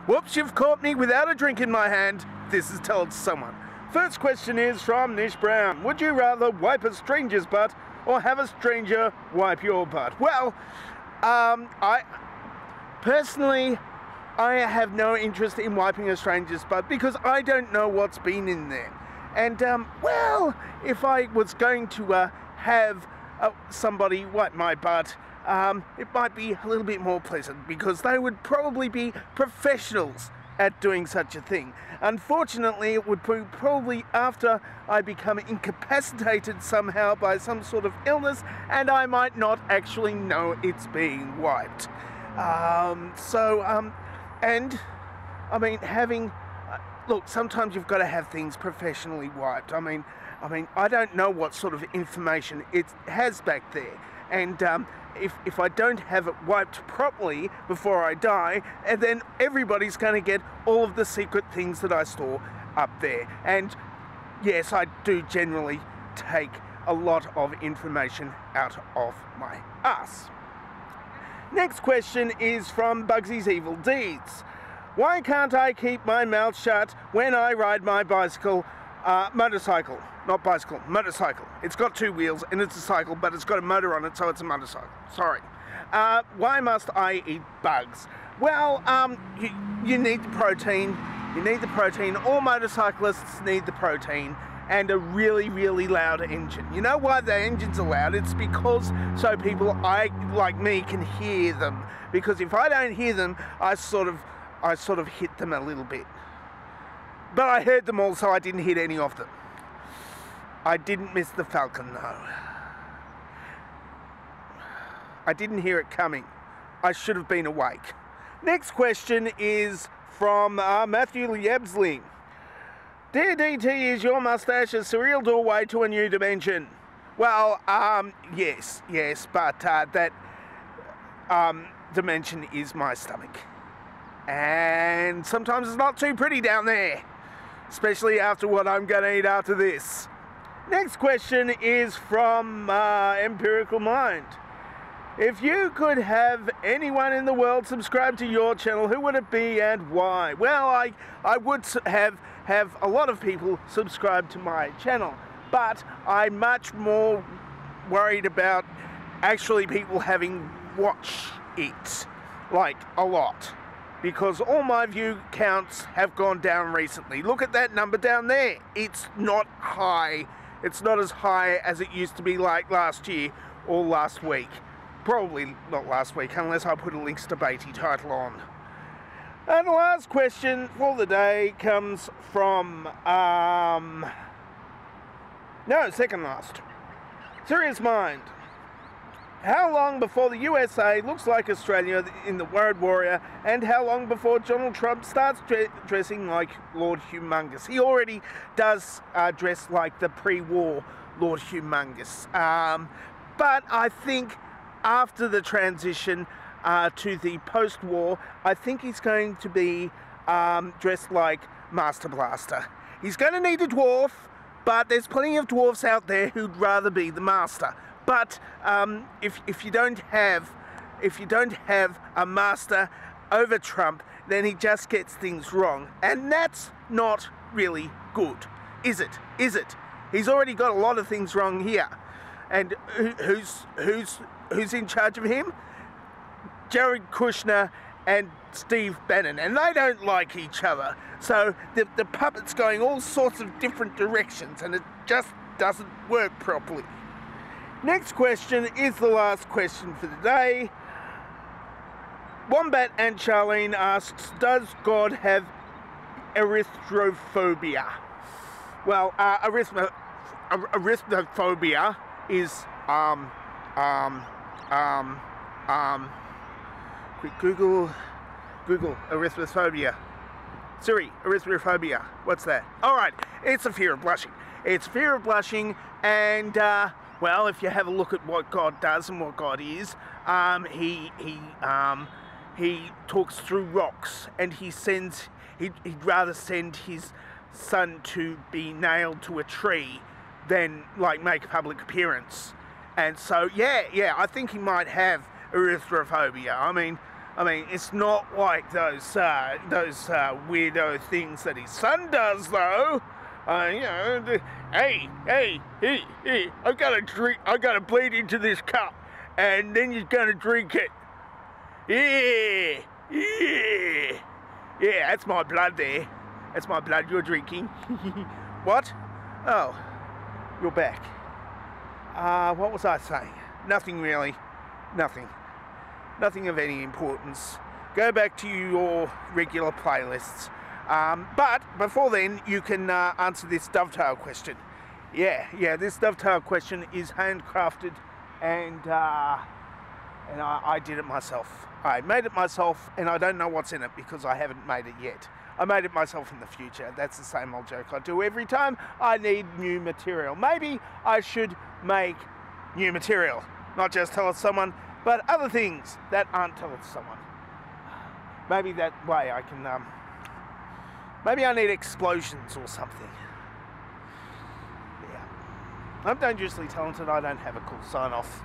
Whoops, you've caught me without a drink in my hand. This is told to someone. First question is from Nish Brown. Would you rather wipe a stranger's butt or have a stranger wipe your butt? Well, I personally have no interest in wiping a stranger's butt because I don't know what's been in there. And, well, if I was going to have somebody wipe my butt, it might be a little bit more pleasant because they would probably be professionals at doing such a thing. Unfortunately, it would be probably after I become incapacitated somehow by some sort of illness, and I might not actually know it's being wiped. And I mean, having look, sometimes you've got to have things professionally wiped. I mean, I don't know what sort of information it has back there, and if I don't have it wiped properly before I die, and then everybody's going to get all of the secret things that I store up there. And yes, I do generally take a lot of information out of my ass. Next question is from Bugsy's Evil Deeds. Why can't I keep my mouth shut when I ride my motorcycle? Not bicycle, motorcycle. It's got two wheels and it's a cycle, but it's got a motor on it, so it's a motorcycle. Sorry. Why must I eat bugs? Well, you need the protein. You need the protein. All motorcyclists need the protein and a really, really loud engine. You know why the engines are loud? It's because so people like me can hear them. Because if I don't hear them, I sort of hit them a little bit. But I heard them all, so I didn't hit any of them. I didn't miss the Falcon, though. I didn't hear it coming. I should have been awake. Next question is from Matthew Liebsley. Dear DT, is your mustache a surreal doorway to a new dimension? Well, yes, but that dimension is my stomach. And sometimes it's not too pretty down there, especially after what I'm going to eat after this. Next question is from Empirical Mind. If you could have anyone in the world subscribe to your channel, who would it be and why? Well, I would have a lot of people subscribe to my channel, but I'm much more worried about actually people having watched it, like a lot. Because all my view counts have gone down recently. Look at that number down there. It's not high. It's not as high as it used to be like last year or last week. Probably not last week, unless I put a Link's Debatey title on. And the last question for the day comes from, second last. Serious Mind. How long before the USA looks like Australia in The Word Warrior, and how long before Donald Trump starts dressing like Lord Humongous? He already does dress like the pre-war Lord Humongous. But I think after the transition to the post-war, I think he's going to be dressed like Master Blaster. He's going to need a dwarf, but there's plenty of dwarfs out there who'd rather be the Master. But if you don't have a master over Trump, then he just gets things wrong, and that's not really good, is it? Is it? He's already got a lot of things wrong here, and who's in charge of him? Jared Kushner and Steve Bannon, and they don't like each other. So the puppet's going all sorts of different directions, and it just doesn't work properly. Next question is the last question for the day. Wombat and Charlene asks, does God have erythrophobia? Well, erythrophobia is, quick Google erythrophobia. Siri, erythrophobia. What's that? All right, it's a fear of blushing. It's fear of blushing, and well, if you have a look at what God does and what God is, he talks through rocks, and he'd rather send his son to be nailed to a tree than like make a public appearance. And so yeah, I think he might have erythrophobia. I mean, I mean, it's not like those weirdo things that his son does, though. You know, hey, I gotta drink. I gotta bleed into this cup, and then you're gonna drink it. Yeah. That's my blood there. That's my blood you're drinking. What? Oh, you're back. What was I saying? Nothing really. Nothing of any importance. Go back to your regular playlists. But before then, you can answer this dovetail question. Yeah, this dovetail question is handcrafted, and I did it myself. I made it myself, and I don't know what's in it because I haven't made it yet. I made it myself in the future. That's the same old joke I do every time I need new material. Maybe I should make new material, not just tell it to someone, but other things that aren't told to someone. Maybe that way I can, maybe I need explosions or something. Yeah. I'm dangerously talented. I don't have a cool sign-off.